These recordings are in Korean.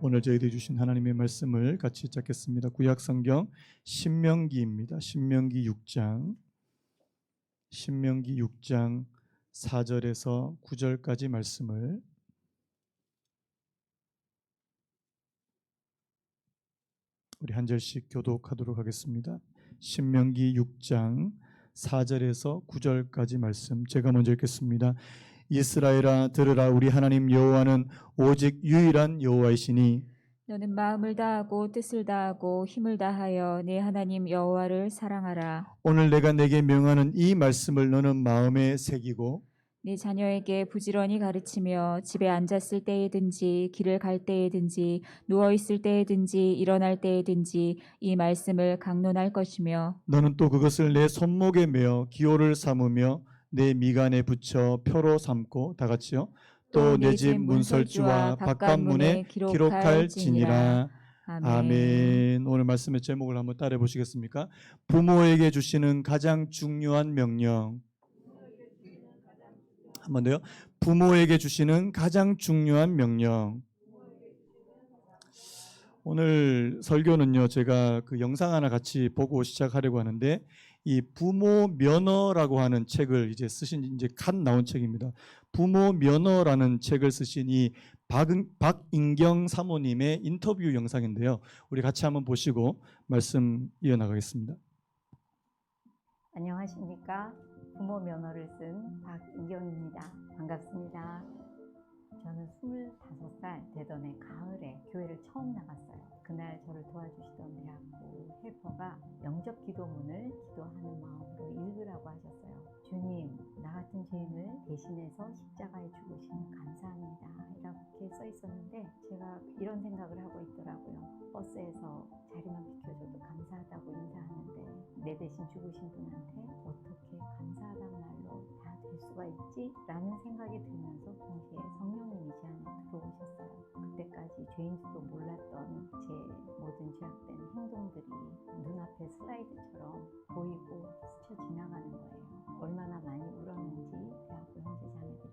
오늘 저희들이 주신 하나님의 말씀을 같이 읽겠습니다. 구약성경 신명기입니다. 신명기 6장 4절에서 9절까지 말씀을 우리 한 절씩 교독하도록 하겠습니다. 신명기 6장 4절에서 9절까지 말씀 제가 먼저 읽겠습니다. 이스라엘아 들으라. 우리 하나님 여호와는 오직 유일한 여호와이시니 너는 마음을 다하고 뜻을 다하고 힘을 다하여 네 하나님 여호와를 사랑하라. 오늘 내가 내게 명하는 이 말씀을 너는 마음에 새기고 네 자녀에게 부지런히 가르치며 집에 앉았을 때에든지 길을 갈 때에든지 누워 있을 때에든지 일어날 때에든지 이 말씀을 강론할 것이며 너는 또 그것을 내 손목에 메어 기호를 삼으며 내 미간에 붙여 표로 삼고 다 같이요. 또 내 집 문설주와 바깥문에 기록할지니라. 아멘. 오늘 말씀의 제목을 한번 따라해 보시겠습니까? 부모에게 주시는 가장 중요한 명령. 한 번 더요. 부모에게 주시는 가장 중요한 명령. 오늘 설교는요, 제가 그 영상 하나 같이 보고 시작하려고 하는데, 이 부모 면허라고 하는 책을 이제 쓰신 이제 갓 나온 책입니다. 부모 면허라는 책을 쓰신 이 박인경 사모님의 인터뷰 영상인데요. 우리 같이 한번 보시고 말씀 이어나가겠습니다. 안녕하십니까? 부모 면허를 쓴 박인경입니다. 반갑습니다. 저는 25살 되던 해 가을에 교회를 처음 나갔어요. 그날 저를 도와주시던 대학부 헬퍼가 영접 기도문을 기도하는 마음으로 읽으라고 하셨어요. 주님, 나 같은 죄인을 대신해서 십자가에 죽으시면 감사합니다. 이렇게 써 있었는데 제가 이런 생각을 하고 있더라고요. 버스에서 자리만 비켜줘도 감사하다고 인사하는데 내 대신 죽으신 분한테 어떻게 감사하다는 말로 다 될 수가 있지? 라는 생각이 들면서 동시에 성령님이 제 안에 들어오셨어요. 그때까지 죄인지도 몰랐던 제 모든 죄악된 행동들이 눈앞에 슬라이드처럼 보이고 스쳐 지나가는 거예요. 얼마나 많이 울었는지 대학교 형제 자매들이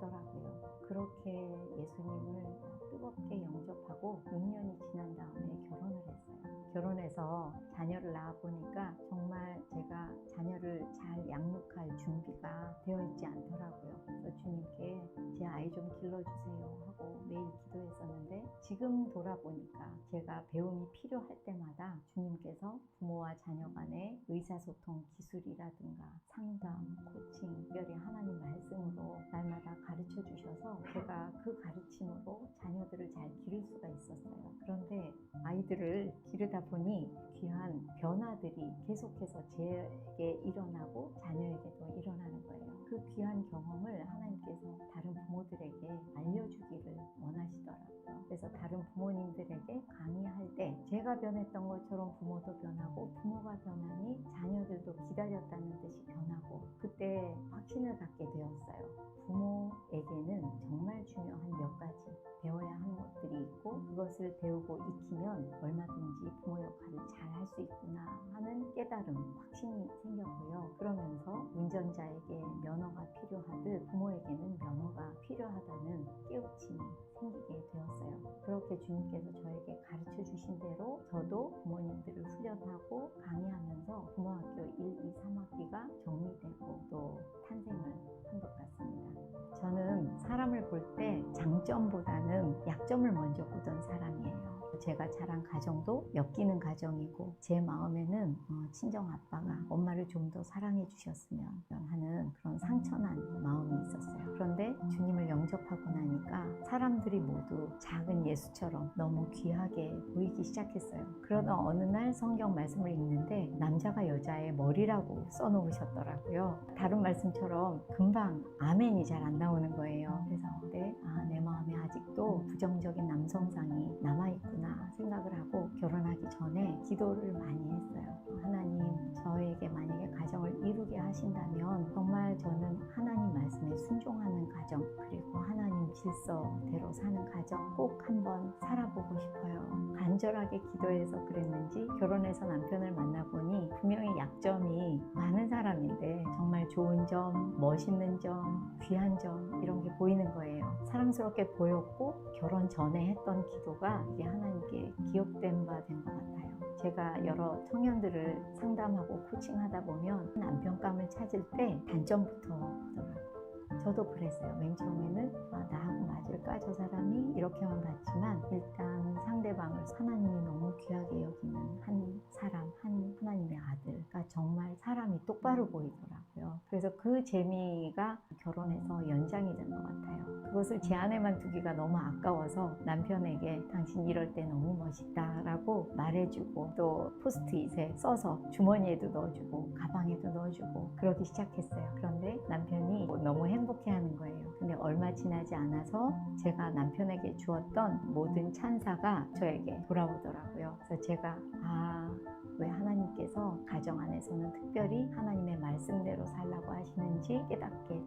다 갔더라고요. 그렇게 예수님을 뜨겁게 영접하고 6년이 지난 다음에 결혼을 했어요. 결혼해서 자녀를 낳아보니까 정말 제가 자녀를 잘 양육할 준비가 되어 있지 않더라고요. 그래서 주님께 제 아이 좀 길러주세요 하고 매일 기도했었는데 지금 돌아보니까 제가 배움이 필요할 때마다 주님께서 부모와 자녀 간의 의사소통 기술이라든가 상담, 코칭, 특별히 하나님 말씀으로 날마다 가르쳐 주셔서 제가 그 가르침으로 자녀들을 잘 기를 수가 있었어요. 그런데 아이들을 기르다 보니 귀한 변화들이 계속해서 제게 일어나고 자녀에게도 일어나는 거예요. 그 귀한 경험을 하나님께서 다른 부모들에게 알려주기를 원하시더라고요. 그래서 다른 부모님들에게 강의할 때 제가 변했던 것처럼 부모도 변하고 부모가 변하니 자녀들도 기다렸다는 듯이 변하고 그때 확신을 갖게 되었어요. 부모에게는 정말 중요한 몇 가지 배워야 하는 것들이 있고 그것을 배우고 익히면 얼마든지 부모 역할을 잘 할 수 있구나 하는 깨달음, 확신이 생겼고요. 그러면서 운전자에게 면허가 필요하듯 부모에게는 면허가 필요하다는 깨우침이 생기게 되었어요. 그렇게 주님께서 저에게 가르쳐 주신 대로 저도 부모님들을 훈련하고 강의하면서 부모학교 1, 2, 3학기가 정리되고 또 탄생을 한 것 같습니다. 저는 사람을 볼 때 장점보다는 약점을 먼저 보던 사람이에요. 제가 자란 가정도 엮이는 가정이고 제 마음에는 친정 아빠가 엄마를 좀 더 사랑해 주셨으면 하는 그런 상처난 마음이 있었어요. 그런데 주님을 영접하고 나니까 사람들이 모두 작은 예수처럼 너무 귀하게 보이기 시작했어요. 그러다 어느 날 성경 말씀을 읽는데 남자가 여자의 머리라고 써놓으셨더라고요. 다른 말씀처럼 금방 아멘이 잘 안 나오는 거예요. 그래서 내 마음에 아직도 부정적인 남성상이 남아있구나 생각을 하고 결혼하기 전에 기도를 많이 했어요. 하나님, 저에게 만약에 가정을 이루게 하신다면 정말 저는 하나님 말씀에 순종하는 가정 그리고 하나님 질서대로 사는 가정 꼭 한번 살아보고 싶어요. 간절하게 기도해서 그랬는지 결혼해서 남편을 만나보니 분명히 약점이 많은 사람인데 정말 좋은 점, 멋있는 점, 귀한 점 이런 게 보이는 거예요. 사랑스럽게 보였고 결혼 전에 했던 기도가 이게 하나님께 기억된 바 된 것 같아요. 제가 여러 청년들을 상담하고 코칭하다 보면 남편감을 찾을 때 단점부터 보더라고요. 저도 그랬어요. 맨 처음에는 나하고 맞을까 저 사람이 이렇게만 봤지만 일단 상대방을 하나님이 너무 귀하게 여기는 한 사람, 한 하나님의 아들가 정말 사람이 똑바로 보이더라고요. 그래서 그 재미가 결혼해서 연장이 된 것 같아요. 그것을 제 안에만 두기가 너무 아까워서 남편에게 당신 이럴 때 너무 멋있다라고 말해주고 또 포스트잇에 써서 주머니에도 넣어주고 가방에도 넣어주고 그러기 시작했어요. 그런데 남편이 너무 행복해하는 거예요. 근데 얼마 지나지 않아서 제가 남편에게 주었던 모든 찬사가 저에게 돌아오더라고요. 그래서 제가 왜 하나님께서 가정 안에서는 특별히 하나님의 말씀대로 살라고 하시는지 깨닫게 된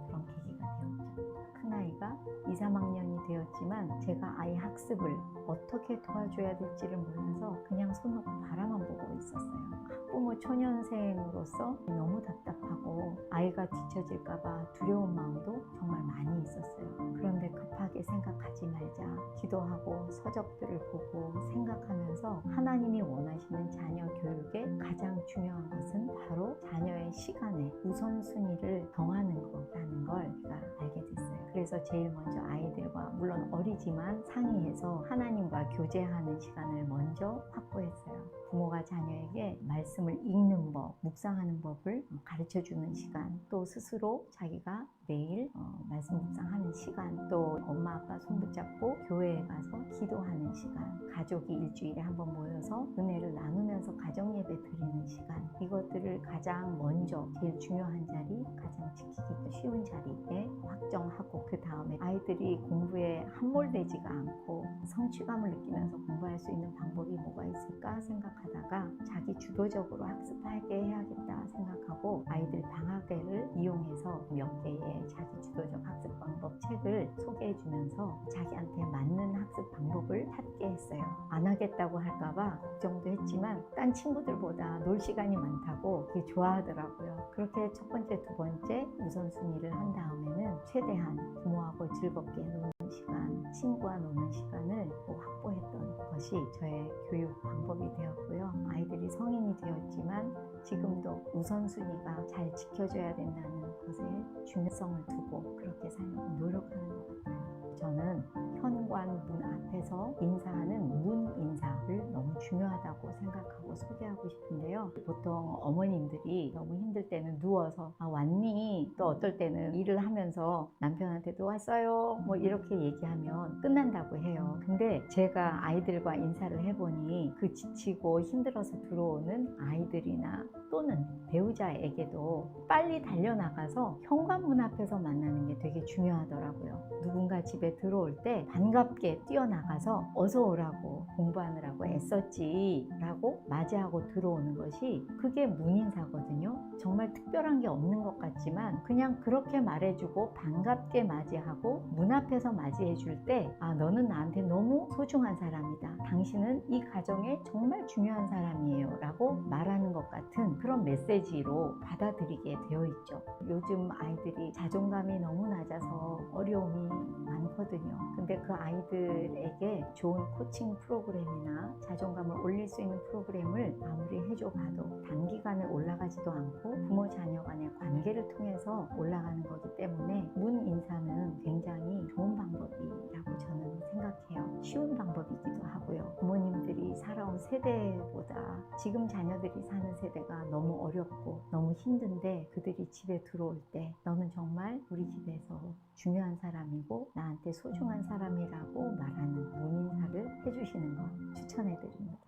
그런 계기가 되었죠. 큰아이가 2, 3학년이 되었지만 제가 아이 학습을 어떻게 도와줘야 될지를 몰라서 그냥 손 놓고 바라만 보고 있었어요. 학부모 초년생으로서 너무 답답하고 아이가 뒤처질까봐 두려운 마음도 정말 많이 있었어요. 그런데 급하게 생각하지 말자. 기도하고 서적들을 보고 생각하면서 하나님이 원하시는 자녀 교육의 가장 중요한 것은 바로 자녀의 시간에 우선순위를 정하는 거라는 걸 제가 알게 됐어요. 그래서 제일 먼저 아이들과 물론 어리지만 상의해서 하나님과 교제하는 시간을 먼저 확보했어요. 부모가 자녀에게 말씀을 읽는 법, 묵상하는 법을 가르쳐주는 시간, 또 스스로 자기가 매일 말씀 묵상하는 시간, 또 엄마 아빠 손 붙잡고 교회에 가서 기도하는 시간, 가족이 일주일에 한번 모여서 은혜를 나누면서 가정 예배 드리는 시간, 이것들을 가장 먼저 제일 중요한 자리, 가장 지키기 쉬운 자리에 확정하고 그 다음에 아이들이 공부에 함몰되지가 않고 성취감을 느끼면서 공부할 수 있는 방법이 뭐가 있을까 생각하다가 자기 주도적으로 학습하게 해야겠다 생각하고 아이들 방학회를 이용해서 몇 개의 자기 주도적 학습 방법 책을 소개해 주면서 자기한테 맞는 학습 방법을 찾게 했어요. 안 하겠다고 할까봐 걱정도 했지만 딴 친구들보다 놀 시간이 많다고 그게 좋아하더라고요. 그렇게 첫 번째, 두 번째 우선순위를 한 다음에는 최대한 부모하고 즐겁게 노는 시간, 친구와 노는 시간을 확보했던 것이 저의 교육 방법이 되었고요. 아이들이 성인이 되었지만 지금도 우선순위가 잘 지켜져야 된다는 것에 중요성을 두고 그렇게 살려고 노력하는 것 같아요. 저는 현관 문 앞에서 인사하는 문 인사를 너무 중요하다고 생각하고 소개하고 싶은데요. 보통 어머님들이 너무 힘들 때는 누워서 왔니? 또 어떨 때는 일을 하면서 남편한테도 왔어요? 뭐 이렇게 얘기하면 끝난다고 해요. 근데 제가 아이들과 인사를 해보니 그 지치고 힘들어서 들어오는 아이들이나 또는 배우자에게도 빨리 달려나가서 현관문 앞에서 만나는 게 되게 중요하더라고요. 누군가 집에 들어올 때 반갑게 뛰어나가서 어서 오라고 공부하느라고 애썼지 라고 맞이하고 들어오는 것이 그게 문인사거든요. 정말 특별한 게 없는 것 같지만 그냥 그렇게 말해주고 반갑게 맞이하고 문 앞에서 맞이해 줄 때 너는 나한테 너무 소중한 사람이다. 당신은 이 가정에 정말 중요한 사람이에요 라고 말하는 것 같은 그런 메시지로 받아들이게 되어 있죠. 요즘 아이들이 자존감이 너무 낮아서 어려움이 많거든요. 근데 그 아이들에게 좋은 코칭 프로그램이나 자존감을 올릴 수 있는 프로그램을 아무리 해줘봐도 단기간에 올라가지도 않고 부모 자녀 간의 관계를 통해서 올라가는 거기 때문에 문 인사는 굉장히 좋은 방법이라고 저는 생각해요. 쉬운 방법이기도 하고요. 부모님들이 살아온 세대보다 지금 자녀들이 사는 세대가 너무 어렵고 너무 힘든데 그들이 집에 들어올 때 너는 정말 우리 집에서 중요한 사람이고 나한테 소중한 사람이라고 말하는 문인사를 해주시는 것 추천해 드립니다.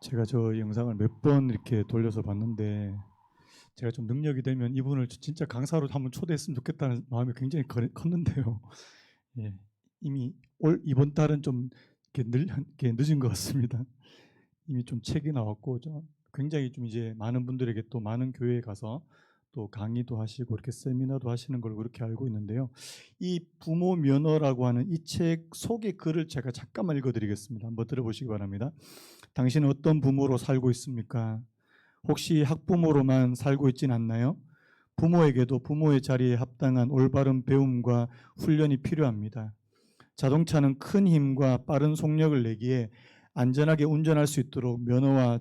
제가 저 영상을 몇 번 이렇게 돌려서 봤는데 제가 좀 능력이 되면 이분을 진짜 강사로 한번 초대했으면 좋겠다는 마음이 굉장히 컸는데요. 예, 이미 이번 달은 좀 이렇게 늦은 것 같습니다. 이미 좀 책이 나왔고 굉장히 좀 이제 많은 분들에게 또 많은 교회에 가서 또 강의도 하시고 이렇게 세미나도 하시는 걸 그렇게 알고 있는데요. 이 부모 면허라고 하는 이 책 속의 글을 제가 잠깐만 읽어드리겠습니다. 한번 들어보시기 바랍니다. 당신은 어떤 부모로 살고 있습니까? 혹시 학부모로만 살고 있진 않나요? 부모에게도 부모의 자리에 합당한 올바른 배움과 훈련이 필요합니다. 자동차는 큰 힘과 빠른 속력을 내기에 안전하게 운전할 수 있도록 면허와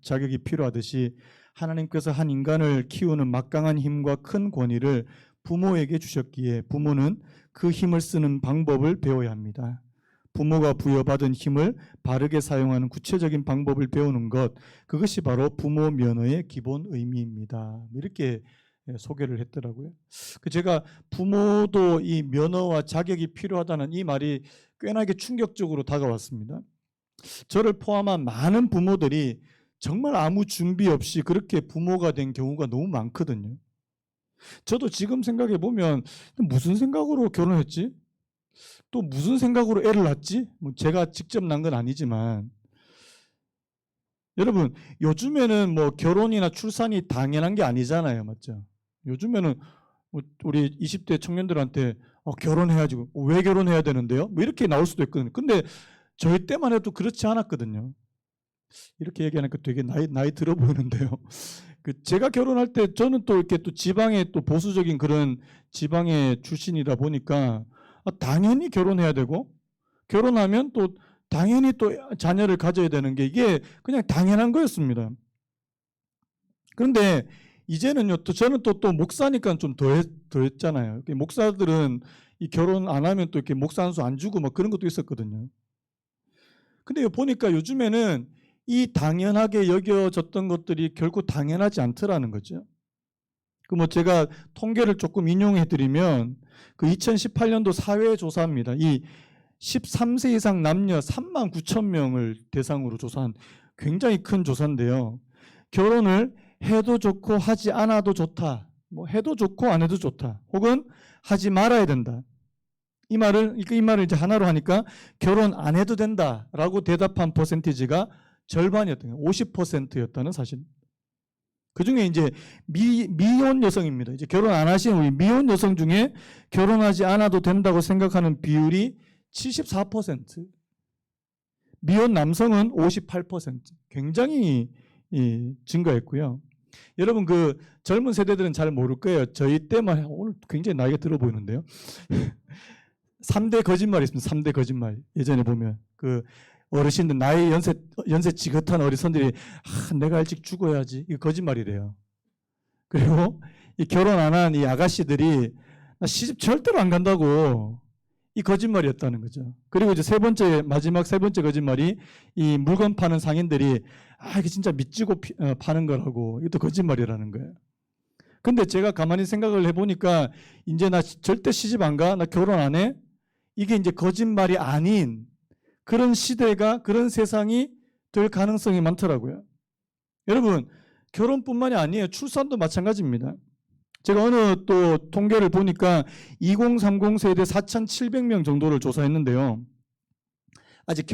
자격이 필요하듯이 하나님께서 한 인간을 키우는 막강한 힘과 큰 권위를 부모에게 주셨기에 부모는 그 힘을 쓰는 방법을 배워야 합니다. 부모가 부여받은 힘을 바르게 사용하는 구체적인 방법을 배우는 것, 그것이 바로 부모 면허의 기본 의미입니다. 이렇게 소개를 했더라고요. 제가 부모도 이 면허와 자격이 필요하다는 이 말이 꽤나 충격적으로 다가왔습니다. 저를 포함한 많은 부모들이 정말 아무 준비 없이 그렇게 부모가 된 경우가 너무 많거든요. 저도 지금 생각해 보면 무슨 생각으로 결혼했지? 또 무슨 생각으로 애를 낳지? 제가 직접 낳은 건 아니지만 여러분 요즘에는 뭐 결혼이나 출산이 당연한 게 아니잖아요. 맞죠? 요즘에는 우리 20대 청년들한테 결혼해야지. 왜 결혼해야 되는데요? 뭐 이렇게 나올 수도 있거든요. 근데 저희 때만 해도 그렇지 않았거든요. 이렇게 얘기하니까 되게 나이 들어 보이는데요. 제가 결혼할 때 저는 또 이렇게 또 지방의 또 보수적인 그런 지방의 출신이다 보니까 당연히 결혼해야 되고 결혼하면 또 당연히 또 자녀를 가져야 되는 게 이게 그냥 당연한 거였습니다. 그런데 이제는요, 또 저는 또 목사니까 좀 더했잖아요. 목사들은 이 결혼 안 하면 또 이렇게 목사 한 수 안 주고 막 그런 것도 있었거든요. 근데 보니까 요즘에는 이 당연하게 여겨졌던 것들이 결코 당연하지 않더라는 거죠. 뭐 제가 통계를 조금 인용해 드리면 2018년도 사회조사입니다. 이 13세 이상 남녀 3만 9천 명을 대상으로 조사한 굉장히 큰 조사인데요. 결혼을 해도 좋고 하지 않아도 좋다. 뭐 해도 좋고 안 해도 좋다. 혹은 하지 말아야 된다. 이 말을 이제 하나로 하니까 결혼 안 해도 된다라고 대답한 퍼센티지가 절반이었던 거예요. 50%였다는 사실. 그 중에 이제 미혼 여성입니다. 이제 결혼 안 하신 우리 미혼 여성 중에 결혼하지 않아도 된다고 생각하는 비율이 74%. 미혼 남성은 58%. 굉장히 증가했고요. 여러분 젊은 세대들은 잘 모를 거예요. 저희 때만 오늘 굉장히 나이가 들어 보이는데요. 3대 거짓말이 있습니다. 3대 거짓말. 예전에 보면 어르신들 나이 연세 지긋한 어르신들이 내가 일찍 죽어야지. 이거 거짓말이래요. 그리고 이 결혼 안 한 이 아가씨들이 나 시집 절대로 안 간다고 이 거짓말이었다는 거죠. 그리고 이제 마지막 세 번째 거짓말이 이 물건 파는 상인들이 이게 진짜 믿지고 파는 거라고 이것도 거짓말이라는 거예요. 근데 제가 가만히 생각을 해보니까 이제 나 절대 시집 안 가, 나 결혼 안 해. 이게 이제 거짓말이 아닌 그런 시대가 그런 세상이 될 가능성이 많더라고요. 여러분 결혼뿐만이 아니에요. 출산도 마찬가지입니다. 제가 어느 또 통계를 보니까 2030 세대 4,700명 정도를 조사했는데요. 아직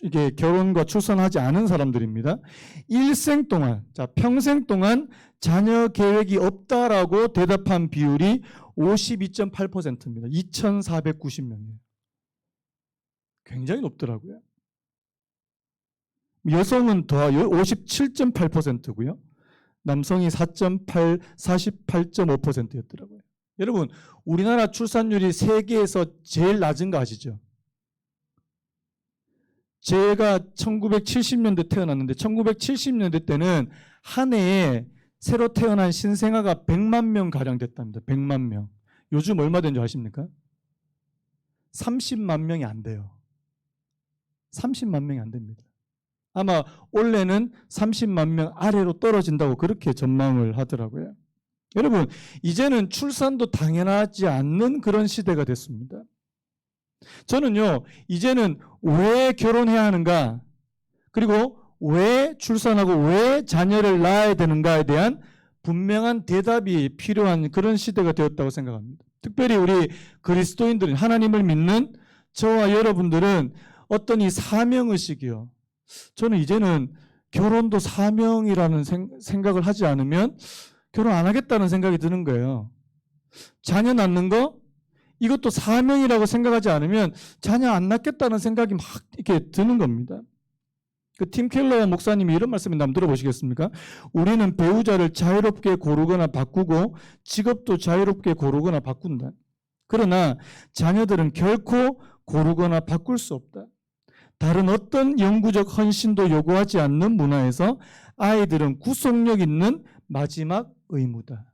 이게 결혼과 출산하지 않은 사람들입니다. 일생 동안, 평생 동안 자녀 계획이 없다라고 대답한 비율이 52.8%입니다. 2,490명이에요. 굉장히 높더라고요. 여성은 더 57.8%고요. 남성이 48.5%였더라고요. 여러분, 우리나라 출산율이 세계에서 제일 낮은 거 아시죠? 제가 1970년대 태어났는데 1970년대 때는 한 해에 새로 태어난 신생아가 100만 명 가량 됐답니다. 100만 명. 요즘 얼마 된 줄 아십니까? 30만 명이 안 돼요. 30만 명이 안 됩니다. 아마 올해는 30만 명 아래로 떨어진다고 그렇게 전망을 하더라고요. 여러분, 이제는 출산도 당연하지 않는 그런 시대가 됐습니다. 저는요, 이제는 왜 결혼해야 하는가, 그리고 왜 출산하고 왜 자녀를 낳아야 되는가에 대한 분명한 대답이 필요한 그런 시대가 되었다고 생각합니다. 특별히 우리 그리스도인들은, 하나님을 믿는 저와 여러분들은 어떤 이 사명의식이요. 저는 이제는 결혼도 사명이라는 생각을 하지 않으면 결혼 안 하겠다는 생각이 드는 거예요. 자녀 낳는 거 이것도 사명이라고 생각하지 않으면 자녀 안 낳겠다는 생각이 막 이렇게 드는 겁니다. 그 팀 켈러 목사님이 이런 말씀을 한번 들어보시겠습니까? 우리는 배우자를 자유롭게 고르거나 바꾸고 직업도 자유롭게 고르거나 바꾼다. 그러나 자녀들은 결코 고르거나 바꿀 수 없다. 다른 어떤 영구적 헌신도 요구하지 않는 문화에서 아이들은 구속력 있는 마지막 의무다.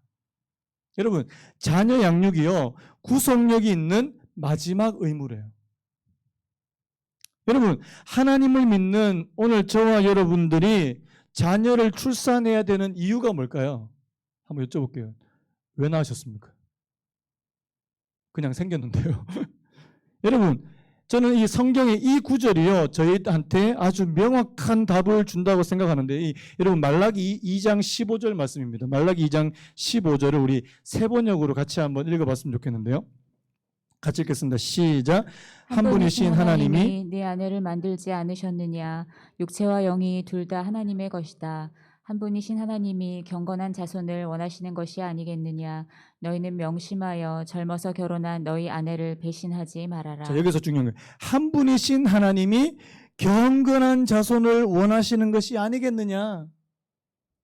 여러분, 자녀 양육이요, 구속력이 있는 마지막 의무래요. 여러분, 하나님을 믿는 오늘 저와 여러분들이 자녀를 출산해야 되는 이유가 뭘까요? 한번 여쭤볼게요. 왜 낳으셨습니까? 그냥 생겼는데요. 여러분, 저는 이 성경의 이 구절이요, 저희한테 아주 명확한 답을 준다고 생각하는데, 여러분, 말라기 2장 15절 말씀입니다. 말라기 2장 15절을 우리 세 번역으로 같이 한번 읽어봤으면 좋겠는데요. 같이 읽겠습니다. 시작. 한 분이신 하나님이 네 아내를 만들지 않으셨느냐? 육체와 영이 둘 다 하나님의 것이다. 한 분이신 하나님이 경건한 자손을 원하시는 것이 아니겠느냐? 너희는 명심하여 젊어서 결혼한 너희 아내를 배신하지 말아라. 자, 여기서 중요한 거예요. 한 분이신 하나님이 경건한 자손을 원하시는 것이 아니겠느냐?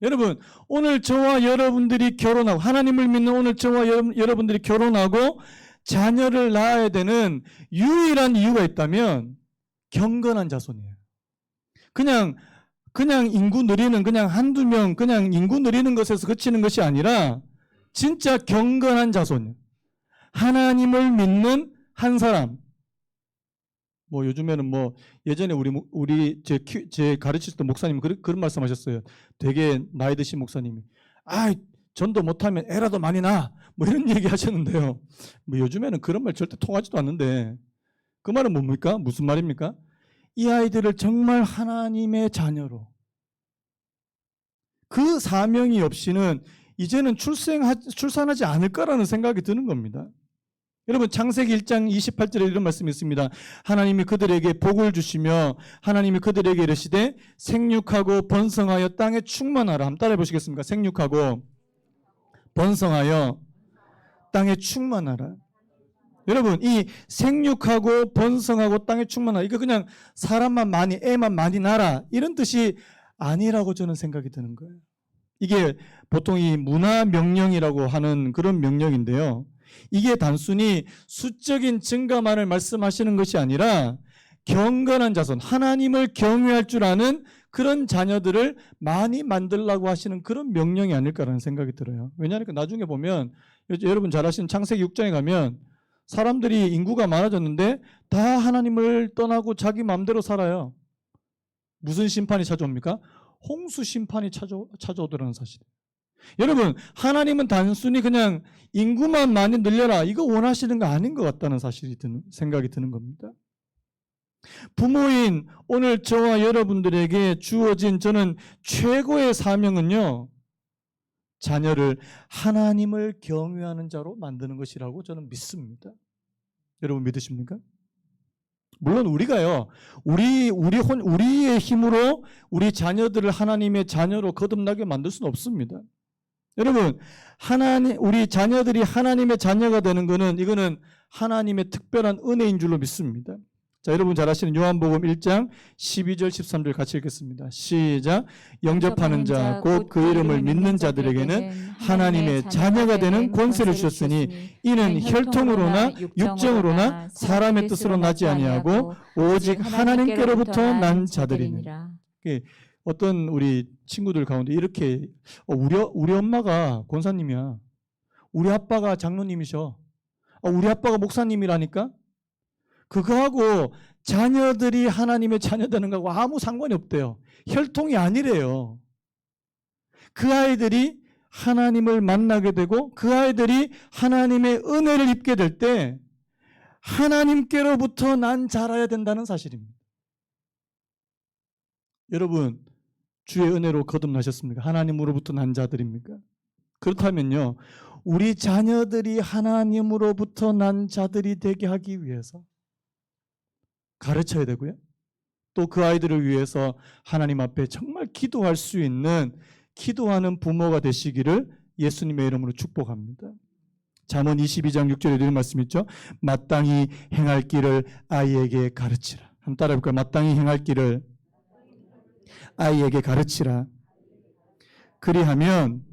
여러분, 오늘 저와 여러분들이 결혼하고, 하나님을 믿는 오늘 저와 여러분들이 결혼하고 자녀를 낳아야 되는 유일한 이유가 있다면 경건한 자손이에요. 그냥 인구 늘리는, 그냥 한두 명, 그냥 인구 늘리는 것에서 그치는 것이 아니라 진짜 경건한 자손이에요. 하나님을 믿는 한 사람. 뭐 요즘에는 뭐 예전에 제 가르칠 때 목사님이 그런 말씀하셨어요. 되게 나이 드신 목사님이 전도 못하면 애라도 많이 낳아 뭐 이런 얘기 하셨는데요. 뭐 요즘에는 그런 말 절대 통하지도 않는데 그 말은 뭡니까? 무슨 말입니까? 이 아이들을 정말 하나님의 자녀로, 그 사명이 없이는 이제는 출산하지 않을까라는 생각이 드는 겁니다. 여러분, 창세기 1장 28절에 이런 말씀이 있습니다. 하나님이 그들에게 복을 주시며 하나님이 그들에게 이르시되 생육하고 번성하여 땅에 충만하라. 한번 따라해 보시겠습니까? 생육하고 번성하여 땅에 충만하라. 여러분, 이 생육하고 번성하고 땅에 충만하라, 이거 그냥 사람만 많이, 애만 많이 낳아라 이런 뜻이 아니라고 저는 생각이 드는 거예요. 이게 보통 이 문화 명령이라고 하는 그런 명령인데요. 이게 단순히 수적인 증가만을 말씀하시는 것이 아니라 경건한 자손, 하나님을 경외할 줄 아는 그런 자녀들을 많이 만들라고 하시는 그런 명령이 아닐까라는 생각이 들어요. 왜냐하니까 나중에 보면 여러분 잘 아시는 창세기 6장에 가면 사람들이 인구가 많아졌는데 다 하나님을 떠나고 자기 마음대로 살아요. 무슨 심판이 찾아옵니까? 홍수 심판이 찾아오더라는 사실. 여러분, 하나님은 단순히 그냥 인구만 많이 늘려라 이거 원하시는 거 아닌 것 같다는 생각이 드는 겁니다. 부모인 오늘 저와 여러분들에게 주어진 저는 최고의 사명은요, 자녀를 하나님을 경외하는 자로 만드는 것이라고 저는 믿습니다. 여러분 믿으십니까? 물론 우리가요, 우리의 힘으로 우리 자녀들을 하나님의 자녀로 거듭나게 만들 수는 없습니다. 여러분, 우리 자녀들이 하나님의 자녀가 되는 것은 이거는 하나님의 특별한 은혜인 줄로 믿습니다. 자, 여러분 잘 아시는 요한복음 1장 12절 13절 같이 읽겠습니다. 시작. 영접하는 자 곧 그 이름을 믿는 자들에게는 하나님의 자녀가 되는 권세를 주셨으니 이는 혈통으로나 육정으로나 사람의 뜻으로 나지 아니하고 오직 하나님께로부터 난 자들이니라. 어떤 우리 친구들 가운데 이렇게 우리 엄마가 권사님이야. 우리 아빠가 장로님이셔. 우리 아빠가 목사님이라니까? 그거하고 자녀들이 하나님의 자녀 되는 거하고 아무 상관이 없대요. 혈통이 아니래요. 그 아이들이 하나님을 만나게 되고 그 아이들이 하나님의 은혜를 입게 될 때 하나님께로부터 난 자라야 된다는 사실입니다. 여러분, 주의 은혜로 거듭나셨습니까? 하나님으로부터 난 자들입니까? 그렇다면요, 우리 자녀들이 하나님으로부터 난 자들이 되게 하기 위해서 가르쳐야 되고요, 또 그 아이들을 위해서 하나님 앞에 정말 기도할 수 있는 기도하는 부모가 되시기를 예수님의 이름으로 축복합니다. 잠언 22장 6절에 이런 말씀 있죠. 마땅히 행할 길을 아이에게 가르치라. 한번 따라해 볼까요? 마땅히 행할 길을 아이에게 가르치라. 그리하면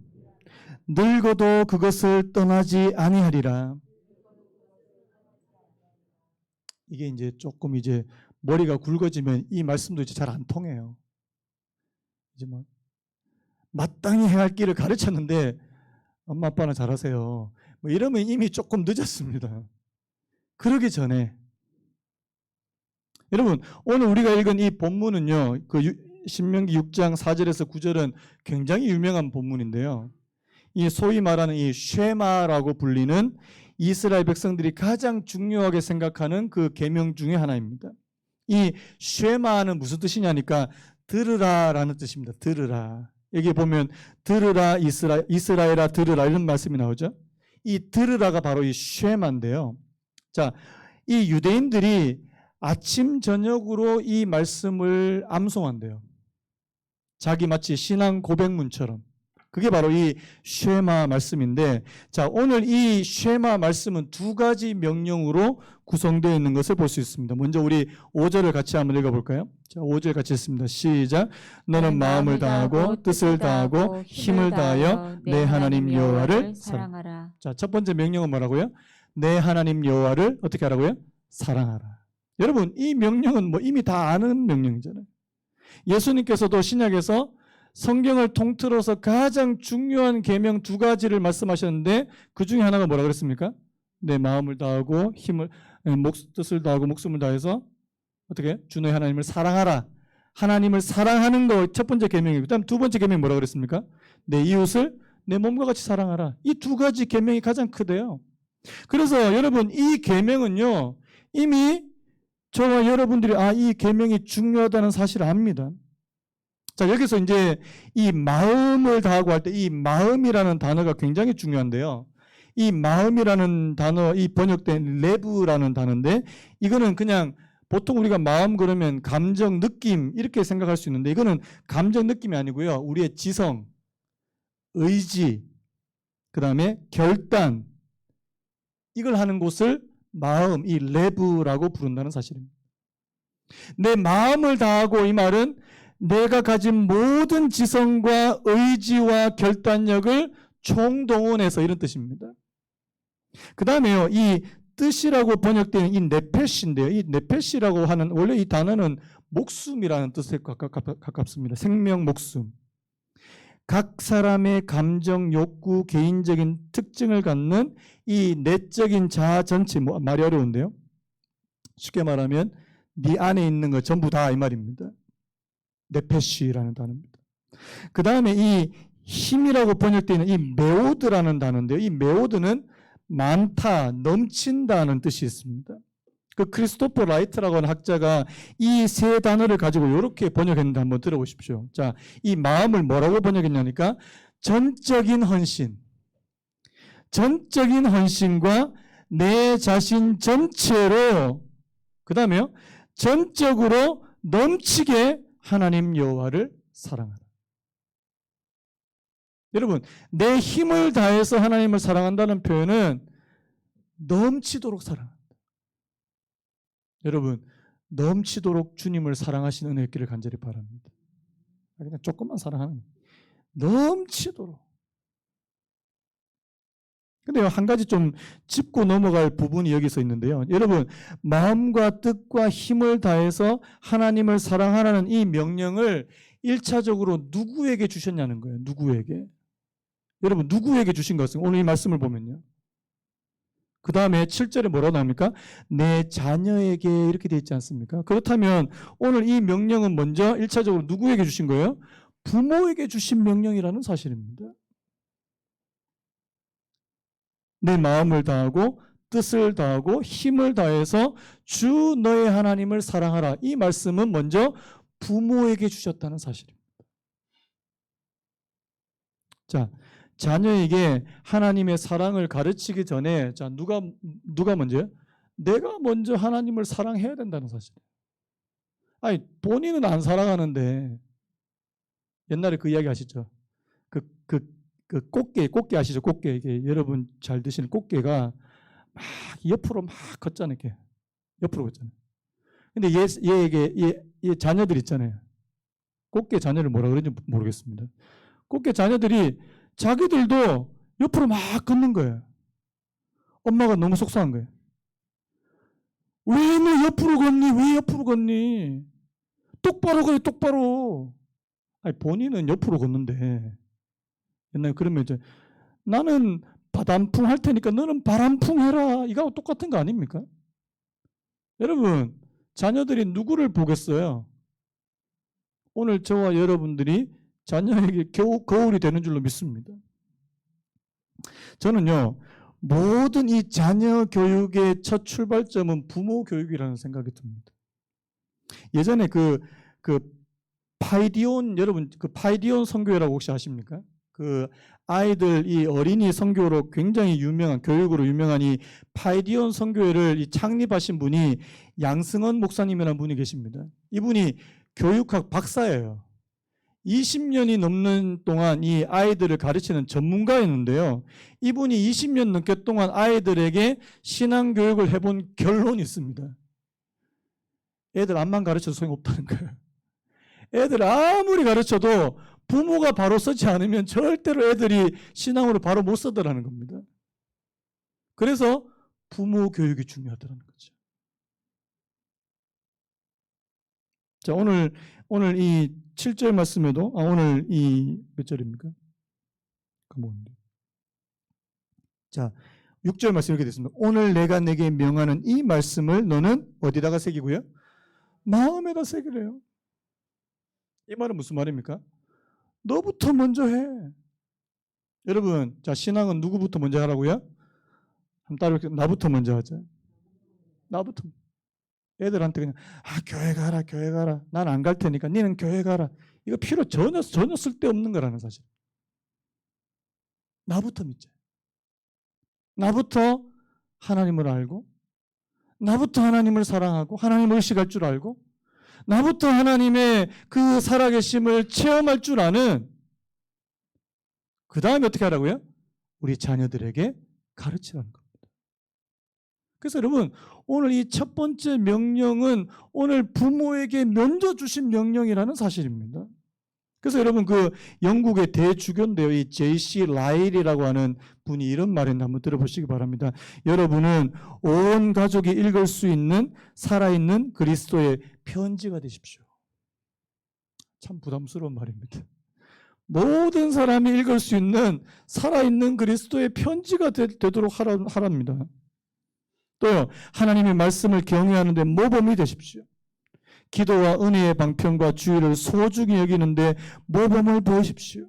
늙어도 그것을 떠나지 아니하리라. 이게 이제 조금 이제 머리가 굵어지면 이 말씀도 이제 잘 안 통해요. 이제 뭐 마땅히 행할 길을 가르쳤는데 엄마 아빠는 잘하세요. 뭐 이러면 이미 조금 늦었습니다. 그러기 전에 여러분 오늘 우리가 읽은 이 본문은요. 그 신명기 6장 4절에서 9절은 굉장히 유명한 본문인데요. 이 소위 말하는 이 쉐마라고 불리는 이스라엘 백성들이 가장 중요하게 생각하는 그 계명 중에 하나입니다. 이 쉐마는 무슨 뜻이냐니까 들으라라는 뜻입니다. 들으라. 여기 보면 들으라 이스라엘아 들으라 이런 말씀이 나오죠. 이 들으라가 바로 이 쉐마인데요. 자, 이 유대인들이 아침 저녁으로 이 말씀을 암송한대요. 자기 마치 신앙 고백문처럼. 그게 바로 이 쉐마 말씀인데, 자, 오늘 이 쉐마 말씀은 두 가지 명령으로 구성되어 있는 것을 볼 수 있습니다. 먼저 우리 5절을 같이 한번 읽어볼까요? 자, 5절 같이 읽습니다. 시작. 너는 마음을 다하고 뜻을 다하고 힘을 다하여 내 하나님 여호와를 사랑하라. 자, 첫 번째 명령은 뭐라고요? 내 하나님 여호와를 어떻게 하라고요? 사랑하라. 여러분, 이 명령은 뭐 이미 다 아는 명령이잖아요. 예수님께서도 신약에서 성경을 통틀어서 가장 중요한 계명 두 가지를 말씀하셨는데 그 중에 하나가 뭐라 그랬습니까? 내 마음을 다하고 뜻을 다하고 목숨을 다해서 어떻게? 주 너의 하나님을 사랑하라. 하나님을 사랑하는 거 첫 번째 계명이고 그다음 두 번째 계명이 뭐라 그랬습니까? 내 이웃을 내 몸과 같이 사랑하라. 이 두 가지 계명이 가장 크대요. 그래서 여러분 이 계명은요 이미 저와 여러분들이 이 계명이 중요하다는 사실을 압니다. 자, 여기서 이제 이 마음을 다하고 할 때 이 마음이라는 단어가 굉장히 중요한데요. 이 마음이라는 단어, 이 번역된 레브라는 단어인데 이거는 그냥 보통 우리가 마음 그러면 감정, 느낌 이렇게 생각할 수 있는데 이거는 감정, 느낌이 아니고요. 우리의 지성, 의지, 그 다음에 결단 이걸 하는 곳을 마음, 이 레브라고 부른다는 사실입니다. 내 마음을 다하고 이 말은 내가 가진 모든 지성과 의지와 결단력을 총동원해서 이런 뜻입니다. 그 다음에요. 이 뜻이라고 번역되는 이 네페시인데요. 이 네페시라고 하는 원래 이 단어는 목숨이라는 뜻에 가깝습니다. 생명, 목숨. 각 사람의 감정, 욕구, 개인적인 특징을 갖는 이 내적인 자아 전체, 말이 어려운데요. 쉽게 말하면 네 안에 있는 거 전부 다 이 말입니다. 네페시라는 단어입니다. 그 다음에 이 힘이라고 번역되어 있는 이 메오드라는 단어인데요. 이 메오드는 많다, 넘친다는 뜻이 있습니다. 그 크리스토퍼 라이트라고 하는 학자가 이 세 단어를 가지고 이렇게 번역했는데 한번 들어보십시오. 자, 이 마음을 뭐라고 번역했냐니까 전적인 헌신. 전적인 헌신과 내 자신 전체로 그 다음에요. 전적으로 넘치게 하나님 여호와를 사랑하라. 여러분, 내 힘을 다해서 하나님을 사랑한다는 표현은 넘치도록 사랑한다. 여러분, 넘치도록 주님을 사랑하시는 은혜 있기를 간절히 바랍니다. 그냥 조금만 사랑하는 넘치도록. 근데 한 가지 좀 짚고 넘어갈 부분이 여기서 있는데요. 여러분, 마음과 뜻과 힘을 다해서 하나님을 사랑하라는 이 명령을 1차적으로 누구에게 주셨냐는 거예요. 누구에게? 여러분, 누구에게 주신 것은 오늘 이 말씀을 보면요. 그 다음에 7절에 뭐라고 나옵니까? 내 자녀에게 이렇게 되어 있지 않습니까? 그렇다면 오늘 이 명령은 먼저 1차적으로 누구에게 주신 거예요? 부모에게 주신 명령이라는 사실입니다. 내 마음을 다하고 뜻을 다하고 힘을 다해서 주 너의 하나님을 사랑하라. 이 말씀은 먼저 부모에게 주셨다는 사실입니다. 자, 자녀에게 하나님의 사랑을 가르치기 전에 자, 누가 먼저요? 내가 먼저 하나님을 사랑해야 된다는 사실이에요. 아니 본인은 안 살아가는데 옛날에 그 이야기 아시죠? 그 꽃게 아시죠? 꽃게 이게 여러분 잘 드시는 꽃게가 막 옆으로 막 걷잖아요. 이렇게 옆으로 걷잖아요. 근데 얘 자녀들 있잖아요. 꽃게 자녀를 뭐라 그러는지 모르겠습니다. 꽃게 자녀들이 자기들도 옆으로 막 걷는 거예요. 엄마가 너무 속상한 거예요. 왜 너 옆으로 걷니? 왜 옆으로 걷니? 똑바로 걷어 똑바로. 아니 본인은 옆으로 걷는데 옛날에 그러면 이제 나는 바람풍 할 테니까 너는 바람풍 해라. 이거하고 똑같은 거 아닙니까? 여러분 자녀들이 누구를 보겠어요? 오늘 저와 여러분들이 자녀에게 거울이 되는 줄로 믿습니다. 저는요 모든 이 자녀 교육의 첫 출발점은 부모 교육이라는 생각이 듭니다. 예전에 그 파이디온 여러분 그 파이디온 선교회라고 혹시 아십니까? 그 아이들 이 어린이 선교로 굉장히 유명한 교육으로 유명한 이 파이디온 선교회를 이 창립하신 분이 양승헌 목사님이라는 분이 계십니다. 이분이 교육학 박사예요. 20년이 넘는 동안 이 아이들을 가르치는 전문가였는데요. 이분이 20년 넘게 동안 아이들에게 신앙교육을 해본 결론이 있습니다. 애들 앞만 가르쳐도 소용없다는 거예요. 애들 아무리 가르쳐도 부모가 바로 서지 않으면 절대로 애들이 신앙으로 바로 못 서더라는 겁니다. 그래서 부모 교육이 중요하다는 거죠. 자, 오늘 이 7절 말씀에도 오늘 이 몇 절입니까? 자, 6절 말씀 이렇게 됐습니다. 오늘 내가 내게 명하는 이 말씀을 너는 어디다가 새기고요? 마음에다 새기래요. 이 말은 무슨 말입니까? 너부터 먼저 해. 여러분, 자 신앙은 누구부터 먼저 하라고요? 따로 나부터 먼저 하자. 나부터. 애들한테 그냥 교회 가라, 교회 가라. 난 안 갈 테니까 니는 교회 가라. 이거 필요 전혀 쓸데없는 거라는 사실. 나부터 믿자. 나부터 하나님을 알고, 나부터 하나님을 사랑하고, 하나님을 의식할 줄 알고, 나부터 하나님의 그 살아계심을 체험할 줄 아는, 그 다음에 어떻게 하라고요? 우리 자녀들에게 가르치라는 겁니다. 그래서 여러분 오늘 이 첫 번째 명령은 오늘 부모에게 면져 주신 명령이라는 사실입니다. 그래서 여러분 그 영국의 대주교인데요. 이 J.C. 라일이라고 하는 분이 이런 말을 한번 들어보시기 바랍니다. 여러분은 온 가족이 읽을 수 있는 살아있는 그리스도의 편지가 되십시오. 참 부담스러운 말입니다. 모든 사람이 읽을 수 있는 살아있는 그리스도의 편지가 되도록 하랍니다. 또요, 하나님의 말씀을 경외하는 데 모범이 되십시오. 기도와 은혜의 방편과 주의를 소중히 여기는데 모범을 보십시오.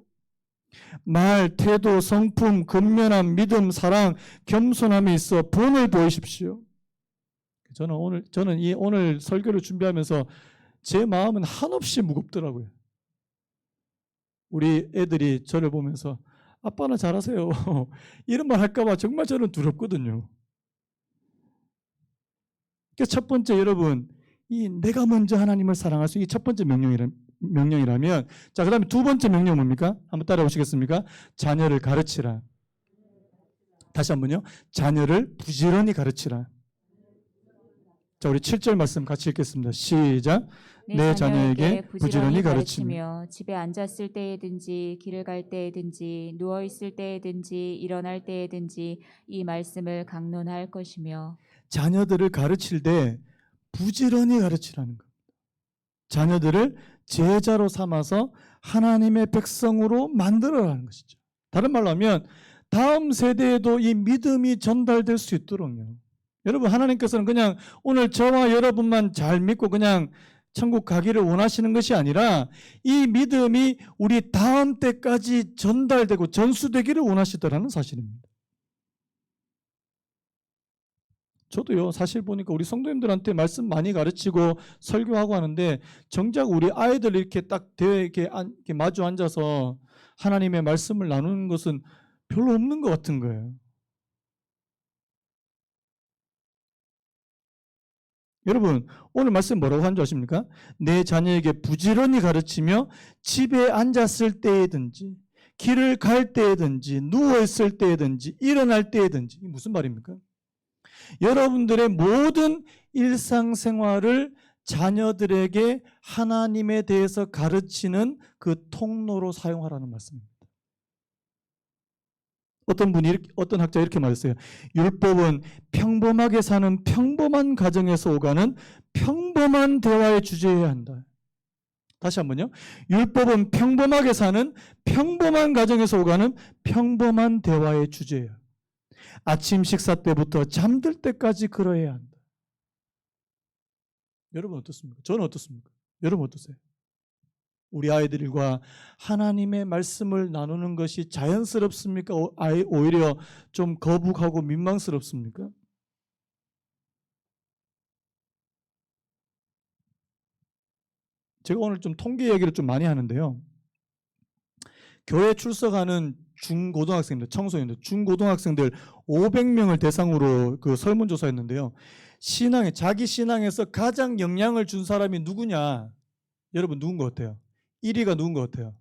말, 태도, 성품, 근면함, 믿음, 사랑, 겸손함에 있어 본을 보이십시오. 저는 오늘 설교를 준비하면서 제 마음은 한없이 무겁더라고요. 우리 애들이 저를 보면서 아빠나 잘하세요. 이런 말 할까봐 정말 저는 두렵거든요. 첫 번째 여러분, 이 내가 먼저 하나님을 사랑할 수 이 첫 번째 명령이라면, 자 그다음에 두 번째 명령 뭡니까? 한번 따라오시겠습니까? 자녀를 가르치라. 다시 한번요. 자녀를 부지런히 가르치라. 자 우리 7절 말씀 같이 읽겠습니다. 시작. 내 자녀에게 부지런히 가르치며 집에 앉았을 때에든지 길을 갈 때에든지 누워 있을 때에든지 일어날 때에든지 이 말씀을 강론할 것이며. 자녀들을 가르칠 때 부지런히 가르치라는 겁니다. 자녀들을 제자로 삼아서 하나님의 백성으로 만들어라는 것이죠. 다른 말로 하면 다음 세대에도 이 믿음이 전달될 수 있도록요. 여러분 하나님께서는 그냥 오늘 저와 여러분만 잘 믿고 그냥 천국 가기를 원하시는 것이 아니라 이 믿음이 우리 다음 때까지 전달되고 전수되기를 원하시더라는 사실입니다. 저도요 사실 보니까 우리 성도님들한테 말씀 많이 가르치고 설교하고 하는데 정작 우리 아이들 이렇게 딱 이렇게 마주 앉아서 하나님의 말씀을 나누는 것은 별로 없는 것 같은 거예요. 여러분 오늘 말씀 뭐라고 하는 줄 아십니까? 내 자녀에게 부지런히 가르치며 집에 앉았을 때에든지 길을 갈 때에든지 누워있을 때에든지 일어날 때에든지. 이게 무슨 말입니까? 여러분들의 모든 일상생활을 자녀들에게 하나님에 대해서 가르치는 그 통로로 사용하라는 말씀입니다. 어떤 학자가 이렇게 말했어요. 율법은 평범하게 사는 평범한 가정에서 오가는 평범한 대화의 주제여야 한다. 다시 한번요. 율법은 평범하게 사는 평범한 가정에서 오가는 평범한 대화의 주제예요. 아침 식사 때부터 잠들 때까지 그러해야 한다. 여러분 어떻습니까? 저는 어떻습니까? 여러분 어떠세요? 우리 아이들과 하나님의 말씀을 나누는 것이 자연스럽습니까? 오히려 좀 거북하고 민망스럽습니까? 제가 오늘 좀 통계 얘기를 좀 많이 하는데요. 교회 출석하는 중고등학생들, 청소년들, 중고등학생들 500명을 대상으로 그 설문조사했는데요. 자기 신앙에서 가장 영향을 준 사람이 누구냐? 여러분 누군 것 같아요? 1위가 누군 것 같아요?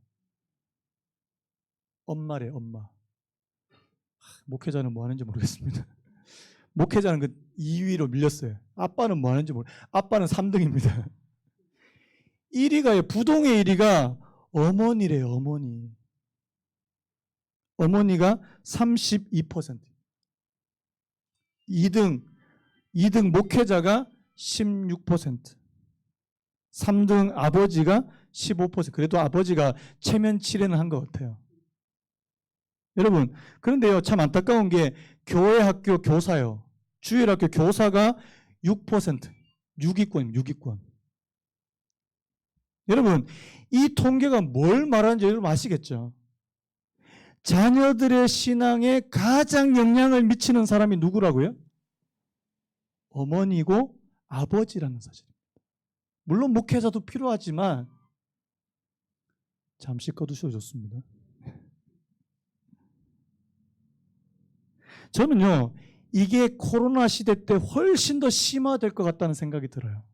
엄마래, 엄마. 목회자는 뭐 하는지 모르겠습니다. 목회자는 그 2위로 밀렸어요. 아빠는 뭐 하는지 모르겠어요. 아빠는 3등입니다. 1위가, 부동의 1위가 어머니래요, 어머니. 어머니가 32%. 2등 목회자가 16%. 3등 아버지가 15%. 그래도 아버지가 체면 치레는 한 것 같아요. 여러분, 그런데요, 참 안타까운 게 교회 학교 교사요. 주일학교 교사가 6%. 6위권입니다. 6위권. 여러분, 이 통계가 뭘 말하는지 여러분 아시겠죠? 자녀들의 신앙에 가장 영향을 미치는 사람이 누구라고요? 어머니고 아버지라는 사실입니다. 물론 목회자도 필요하지만 잠시 꺼두셔도 좋습니다. 저는요, 이게 코로나 시대 때 훨씬 더 심화될 것 같다는 생각이 들어요.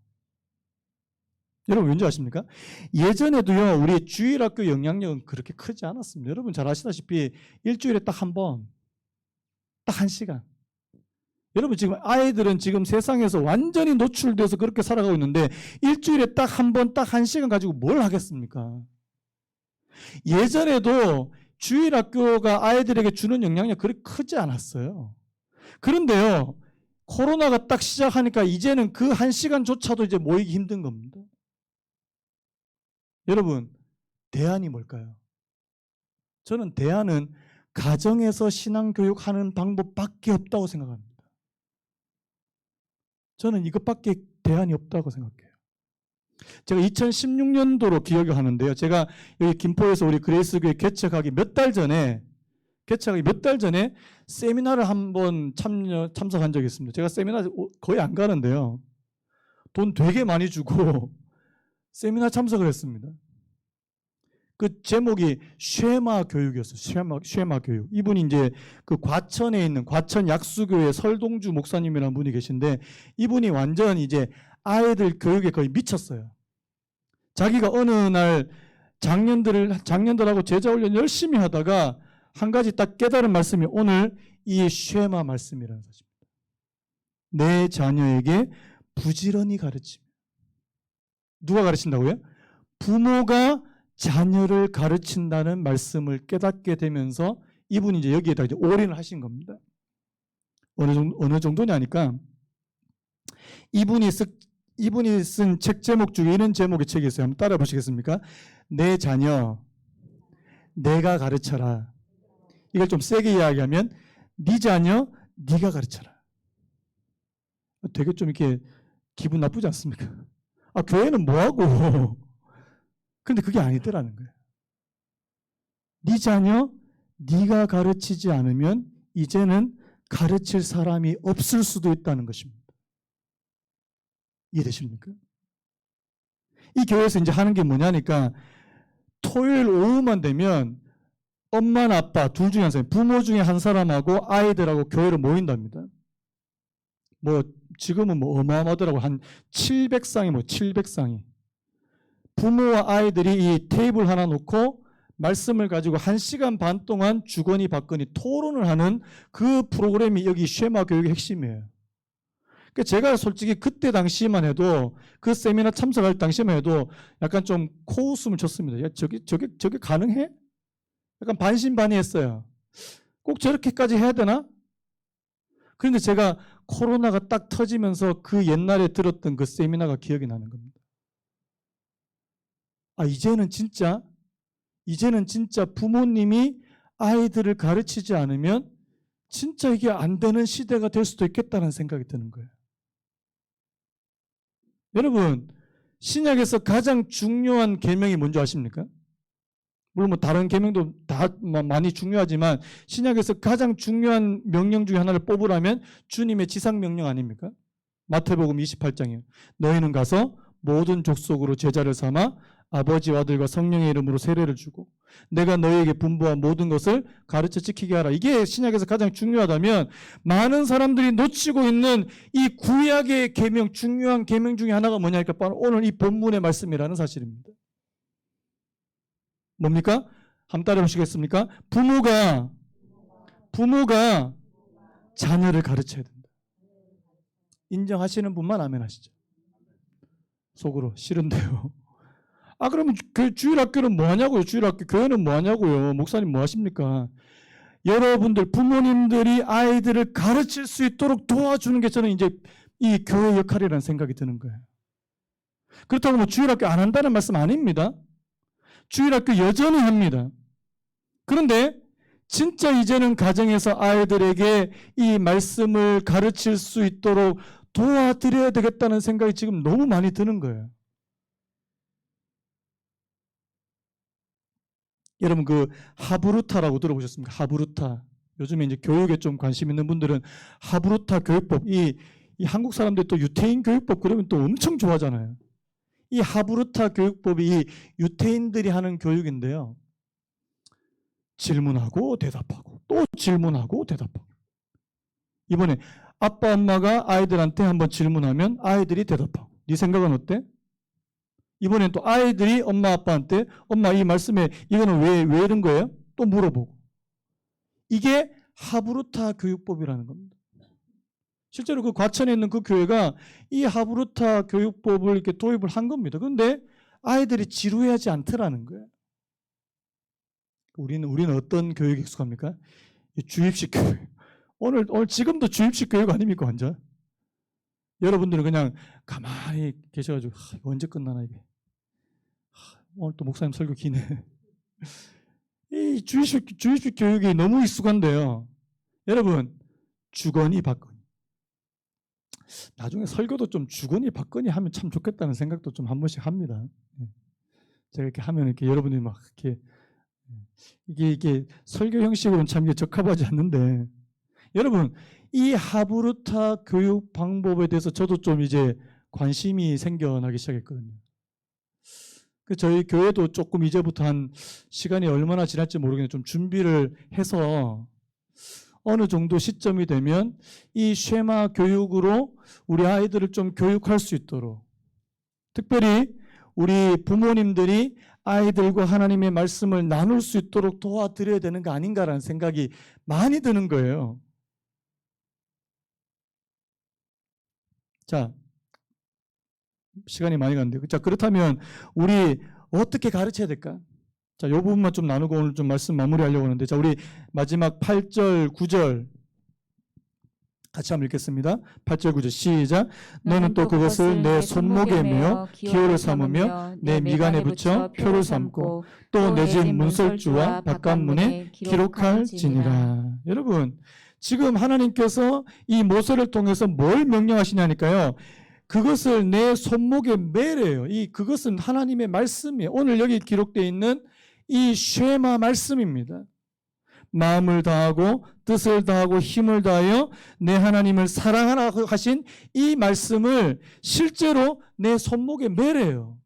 여러분 왠지 아십니까? 예전에도요, 우리 주일학교 영향력은 그렇게 크지 않았습니다. 여러분 잘 아시다시피 일주일에 딱 한 번, 딱 1시간. 여러분 지금 아이들은 지금 세상에서 완전히 노출돼서 그렇게 살아가고 있는데 일주일에 딱 한 번, 딱 1시간 가지고 뭘 하겠습니까? 예전에도 주일학교가 아이들에게 주는 영향력 그렇게 크지 않았어요. 그런데요, 코로나가 딱 시작하니까 이제는 그 1시간조차도 이제 모이기 힘든 겁니다. 여러분, 대안이 뭘까요? 저는 대안은 가정에서 신앙교육하는 방법밖에 없다고 생각합니다. 저는 이것밖에 대안이 없다고 생각해요. 제가 2016년도로 기억을 하는데요. 제가 여기 김포에서 우리 그레이스교회 개척하기 몇 달 전에 세미나를 한번 참석한 적이 있습니다. 제가 세미나 거의 안 가는데요. 돈 되게 많이 주고 세미나 참석을 했습니다. 그 제목이 쉐마 교육이었어요. 쉐마 교육. 이분이 이제 그 과천에 있는 과천 약수교회 설동주 목사님이라는 분이 계신데 이분이 완전 이제 아이들 교육에 거의 미쳤어요. 자기가 어느 날 장년들하고 제자 훈련 열심히 하다가 한 가지 딱 깨달은 말씀이 오늘 이 쉐마 말씀이라는 사실입니다. 내 자녀에게 부지런히 가르치며. 누가 가르친다고요? 부모가 자녀를 가르친다는 말씀을 깨닫게 되면서 이분이 이제 여기에다 이제 올인을 하신 겁니다. 어느 정도냐 하니까 이분이 쓴 책 제목 중에 이런 제목의 책이 있어요. 한번 따라 보시겠습니까? 내 자녀 내가 가르쳐라. 이걸 좀 세게 이야기하면 네 자녀 네가 가르쳐라. 되게 좀 이렇게 기분 나쁘지 않습니까? 아, 교회는 뭐하고. 근데 그게 아니더라는 거예요. 네 자녀 네가 가르치지 않으면 이제는 가르칠 사람이 없을 수도 있다는 것입니다. 이해되십니까? 이 교회에서 이제 하는 게 뭐냐니까 토요일 오후만 되면 엄마나 아빠 둘 중에 한 사람, 부모 중에 한 사람하고 아이들하고 교회를 모인답니다. 뭐 지금은 뭐 어마어마하더라고. 한 700쌍이 700쌍이. 부모와 아이들이 이 테이블 하나 놓고 말씀을 가지고 1시간 반 동안 주거니 받거니 토론을 하는 그 프로그램이 여기 쉐마 교육의 핵심이에요. 그러니까 제가 솔직히 그때 당시만 해도 그 세미나 참석할 당시만 해도 약간 좀 코웃음을 쳤습니다. 야, 저게 가능해? 약간 반신반의했어요. 꼭 저렇게까지 해야 되나? 그런데 제가 코로나가 딱 터지면서 그 옛날에 들었던 그 세미나가 기억이 나는 겁니다. 아, 이제는 진짜 부모님이 아이들을 가르치지 않으면 진짜 이게 안 되는 시대가 될 수도 있겠다는 생각이 드는 거예요. 여러분, 신약에서 가장 중요한 계명이 뭔지 아십니까? 물론 뭐 다른 계명도 다 많이 중요하지만 신약에서 가장 중요한 명령 중에 하나를 뽑으라면 주님의 지상 명령 아닙니까? 마태복음 28장이에요. 너희는 가서 모든 족속으로 제자를 삼아 아버지와 아들과 성령의 이름으로 세례를 주고 내가 너희에게 분부한 모든 것을 가르쳐 지키게 하라. 이게 신약에서 가장 중요하다면 많은 사람들이 놓치고 있는 이 구약의 계명, 중요한 계명 중에 하나가 뭐냐니까 바로 오늘 이 본문의 말씀이라는 사실입니다. 뭡니까? 한번 따라해 보시겠습니까? 부모가 자녀를 가르쳐야 된다. 인정하시는 분만 아멘 하시죠. 속으로 싫은데요. 아, 그러면 주일학교는 뭐 하냐고요? 주일학교 교회는 뭐 하냐고요? 목사님 뭐 하십니까? 여러분들 부모님들이 아이들을 가르칠 수 있도록 도와주는 게 저는 이제 이 교회 역할이라는 생각이 드는 거예요. 그렇다고 뭐 주일학교 안 한다는 말씀 아닙니다. 주일학교 여전히 합니다. 그런데 진짜 이제는 가정에서 아이들에게 이 말씀을 가르칠 수 있도록 도와드려야 되겠다는 생각이 지금 너무 많이 드는 거예요. 여러분 그 하브루타라고 들어보셨습니까? 하브루타. 요즘에 이제 교육에 좀 관심 있는 분들은 하브루타 교육법, 이 한국 사람들이 또 유태인 교육법 그러면 또 엄청 좋아하잖아요. 이 하브루타 교육법이 이 유태인들이 하는 교육인데요. 질문하고 대답하고 또 질문하고 대답하고. 이번에 아빠 엄마가 아이들한테 한번 질문하면 아이들이 대답하고. 네 생각은 어때? 이번엔 또 아이들이 엄마 아빠한테 엄마 이 말씀에 이거는 왜 이런 거예요? 또 물어보고. 이게 하브루타 교육법이라는 겁니다. 실제로 그 과천에 있는 그 교회가 이 하브루타 교육법을 이렇게 도입을 한 겁니다. 그런데 아이들이 지루해하지 않더라는 거예요. 우리는 어떤 교육에 익숙합니까? 주입식 교육. 오늘 지금도 주입식 교육 아닙니까 완전? 여러분들은 그냥 가만히 계셔가지고 이거 언제 끝나나 이게. 오늘 또 목사님 설교 기네. 이 주입식 교육이 너무 익숙한데요. 여러분 주거니 받거니. 나중에 설교도 좀 주거니 받거니 하면 참 좋겠다는 생각도 좀 한 번씩 합니다. 제가 이렇게 하면 이렇게 여러분들이 막 이렇게 이게 설교 형식으로는 참 적합하지 않는데 여러분 이 하브루타 교육 방법에 대해서 저도 좀 이제 관심이 생겨나기 시작했거든요. 저희 교회도 조금 이제부터 한 시간이 얼마나 지날지 모르겠는데 좀 준비를 해서 어느 정도 시점이 되면 이 쉐마 교육으로 우리 아이들을 좀 교육할 수 있도록 특별히 우리 부모님들이 아이들과 하나님의 말씀을 나눌 수 있도록 도와드려야 되는 거 아닌가라는 생각이 많이 드는 거예요. 자, 시간이 많이 갔는데 자, 그렇다면 우리 어떻게 가르쳐야 될까? 자, 이 부분만 좀 나누고 오늘 좀 말씀 마무리하려고 하는데 자, 우리 마지막 8절, 9절 같이 한번 읽겠습니다. 8절, 9절 시작. 너는 또 그것을 내 손목에 메어 기호를 삼으며 내 미간에 붙여 표를 삼고 또 내 집 문설주와 바깥문에 기록할지니라. 여러분 지금 하나님께서 이 모세를 통해서 뭘 명령하시냐니까요. 그것을 내 손목에 매래요. 그것은 하나님의 말씀이에요. 오늘 여기 기록되어 있는 이 쉐마 말씀입니다. 마음을 다하고 뜻을 다하고 힘을 다하여 내 하나님을 사랑하라 하신 이 말씀을 실제로 내 손목에 매래요.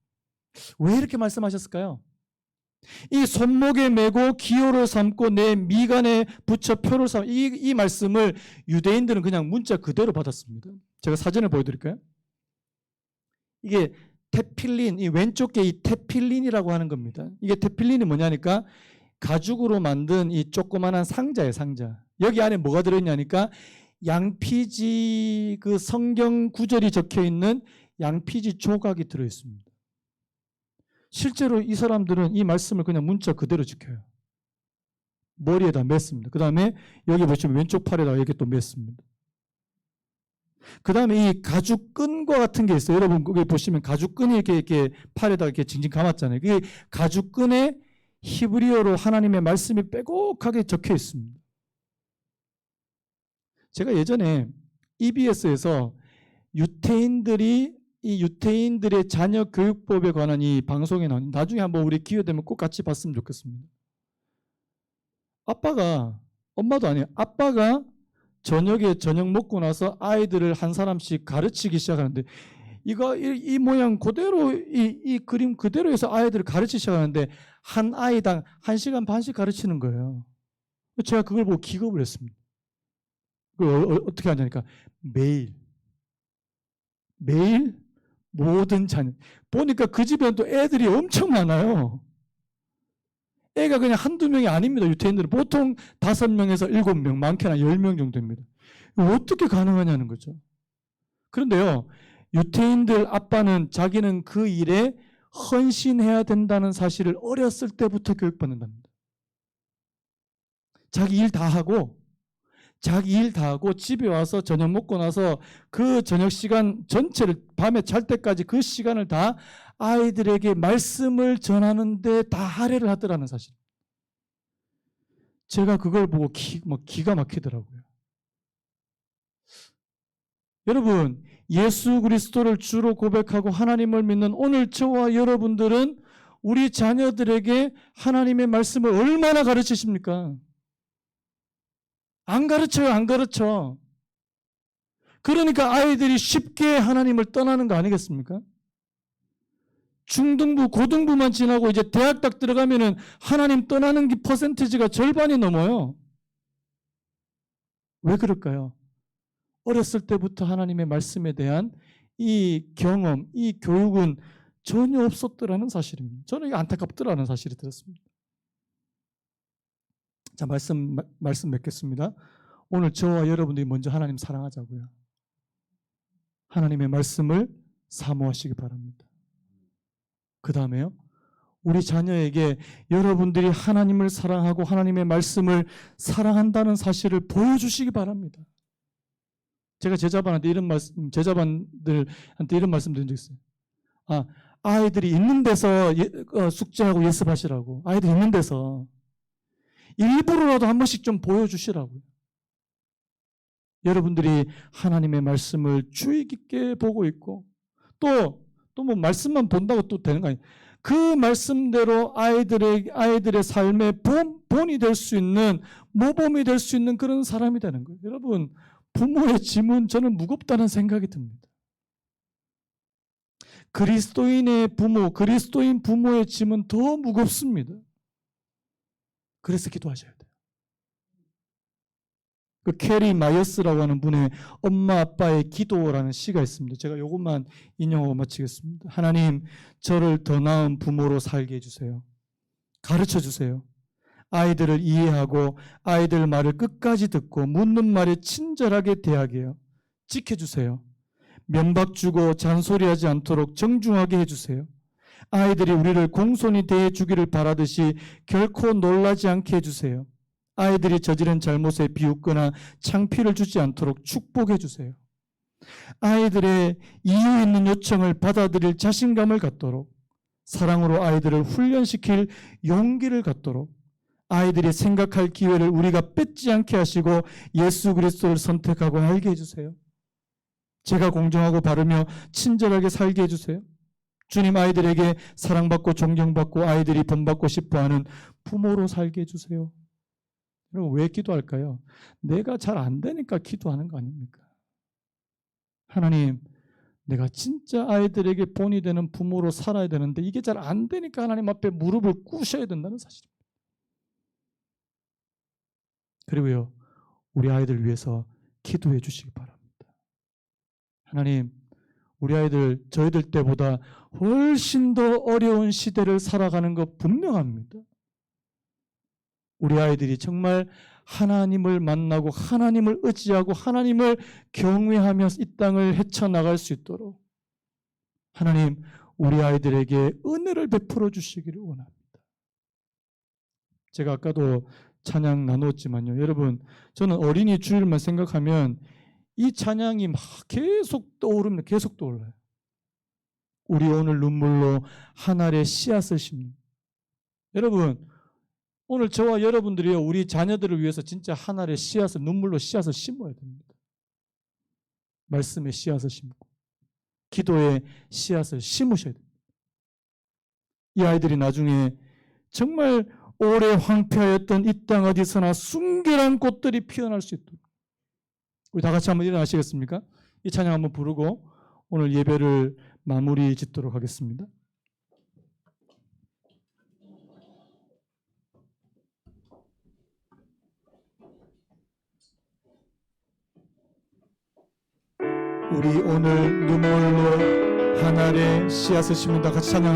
왜 이렇게 말씀하셨을까요? 이 손목에 메고 기호를 삼고 내 미간에 붙여 표를 삼고 이 말씀을 유대인들은 그냥 문자 그대로 받았습니다. 제가 사진을 보여드릴까요? 이게 테필린, 이 왼쪽에 이 테필린이라고 하는 겁니다. 이게 테필린이 뭐냐니까 가죽으로 만든 이 조그만한 상자예요, 상자. 여기 안에 뭐가 들어있냐니까 양피지, 그 성경 구절이 적혀 있는 양피지 조각이 들어있습니다. 실제로 이 사람들은 이 말씀을 그냥 문자 그대로 지켜요. 머리에다 맸습니다. 그 다음에 여기 보시면 왼쪽 팔에다 이렇게 또 맸습니다. 그 다음에 이 가죽 끈과 같은 게 있어요. 여러분 거기 보시면 가죽 끈이 이렇게 팔에다 이렇게 징징 감았잖아요. 그게 가죽 끈에 히브리어로 하나님의 말씀이 빼곡하게 적혀 있습니다. 제가 예전에 EBS에서 유태인들의 자녀 교육법에 관한 이 방송에 나온, 나중에 한번 우리 기회 되면 꼭 같이 봤으면 좋겠습니다. 엄마도 아니에요. 아빠가 저녁에 저녁 먹고 나서 아이들을 한 사람씩 가르치기 시작하는데 이 모양 그대로 이 그림 그대로 해서 아이들을 가르치기 시작하는데 한 아이당 1시간 반씩 가르치는 거예요. 제가 그걸 보고 기겁을 했습니다. 그걸 어떻게 하냐니까 매일 모든 자녀 보니까 그 집에는 또 애들이 엄청 많아요. 애가 그냥 한두 명이 아닙니다. 유태인들은 보통 5명에서 7명, 많게나 10명 정도입니다. 어떻게 가능하냐는 거죠. 그런데요, 유태인들 아빠는 자기는 그 일에 헌신해야 된다는 사실을 어렸을 때부터 교육받는답니다. 자기 일 다 하고 집에 와서 저녁 먹고 나서 그 저녁 시간 전체를 밤에 잘 때까지 그 시간을 다 아이들에게 말씀을 전하는데 다 할애를 하더라는 사실. 제가 그걸 보고 기가 막히더라고요. 여러분, 예수 그리스도를 주로 고백하고 하나님을 믿는 오늘 저와 여러분들은 우리 자녀들에게 하나님의 말씀을 얼마나 가르치십니까? 안 가르쳐요, 안 가르쳐. 그러니까 아이들이 쉽게 하나님을 떠나는 거 아니겠습니까? 중등부, 고등부만 지나고 이제 대학 딱 들어가면은 하나님 떠나는 퍼센티지가 절반이 넘어요. 왜 그럴까요? 어렸을 때부터 하나님의 말씀에 대한 이 경험, 이 교육은 전혀 없었더라는 사실입니다. 저는 이게 안타깝더라는 사실이 들었습니다. 자, 말씀 맺겠습니다. 오늘 저와 여러분들이 먼저 하나님 사랑하자고요. 하나님의 말씀을 사모하시기 바랍니다. 그 다음에요, 우리 자녀에게 여러분들이 하나님을 사랑하고 하나님의 말씀을 사랑한다는 사실을 보여주시기 바랍니다. 제가 제자반들한테 이런 말씀 드린 적 있어요. 아이들이 있는 데서 숙제하고 예습하시라고. 아이들 있는 데서 일부러라도 한 번씩 좀 보여주시라고요. 여러분들이 하나님의 말씀을 주의 깊게 보고 있고 또 뭐 말씀만 본다고 또 되는 거 아니에요. 그 말씀대로 아이들의 삶의 본이 될 수 있는, 모범이 될 수 있는 그런 사람이 되는 거예요. 여러분, 부모의 짐은 저는 무겁다는 생각이 듭니다. 그리스도인 부모의 짐은 더 무겁습니다. 그래서 기도하셔야 돼요. 그 캐리 마이어스라고 하는 분의 엄마 아빠의 기도라는 시가 있습니다. 제가 이것만 인용하고 마치겠습니다. 하나님, 저를 더 나은 부모로 살게 해주세요. 가르쳐 주세요. 아이들을 이해하고 아이들 말을 끝까지 듣고 묻는 말에 친절하게 대하게 해요. 지켜주세요. 면박 주고 잔소리하지 않도록 정중하게 해주세요. 아이들이 우리를 공손히 대해주기를 바라듯이 결코 놀라지 않게 해주세요. 아이들이 저지른 잘못에 비웃거나 창피를 주지 않도록 축복해 주세요. 아이들의 이유 있는 요청을 받아들일 자신감을 갖도록, 사랑으로 아이들을 훈련시킬 용기를 갖도록, 아이들이 생각할 기회를 우리가 뺏지 않게 하시고 예수 그리스도를 선택하고 알게 해주세요. 제가 공정하고 바르며 친절하게 살게 해주세요. 주님, 아이들에게 사랑받고 존경받고 아이들이 본받고 싶어하는 부모로 살게 해주세요. 여러분, 왜 기도할까요? 내가 잘 안 되니까 기도하는 거 아닙니까? 하나님, 내가 진짜 아이들에게 본이 되는 부모로 살아야 되는데 이게 잘 안 되니까 하나님 앞에 무릎을 꿇으셔야 된다는 사실입니다. 그리고요, 우리 아이들 위해서 기도해 주시기 바랍니다. 하나님, 우리 아이들 저희들 때보다 훨씬 더 어려운 시대를 살아가는 것 분명합니다. 우리 아이들이 정말 하나님을 만나고 하나님을 의지하고 하나님을 경외하며 이 땅을 헤쳐나갈 수 있도록 하나님, 우리 아이들에게 은혜를 베풀어 주시기를 원합니다. 제가 아까도 찬양 나눴지만요. 여러분, 저는 어린이 주일만 생각하면 이 찬양이 막 계속 떠오릅니다. 계속 떠올라요. 우리 오늘 눈물로 한 알의 씨앗을 심는. 여러분, 오늘 저와 여러분들이요, 우리 자녀들을 위해서 진짜 한 알의 씨앗을, 눈물로 씨앗을 심어야 됩니다. 말씀의 씨앗을 심고, 기도의 씨앗을 심으셔야 됩니다. 이 아이들이 나중에 정말 오래 황폐하였던 이 땅 어디서나 순결한 꽃들이 피어날 수 있도록. 우리 다 같이 한번 일어나시겠습니까? 이 찬양 한번 부르고 오늘 예배를 마무리 짓도록 하겠습니다. 우리 오늘 눈물로 한 알의 씨앗을 심는다. 같이 찬양합니다.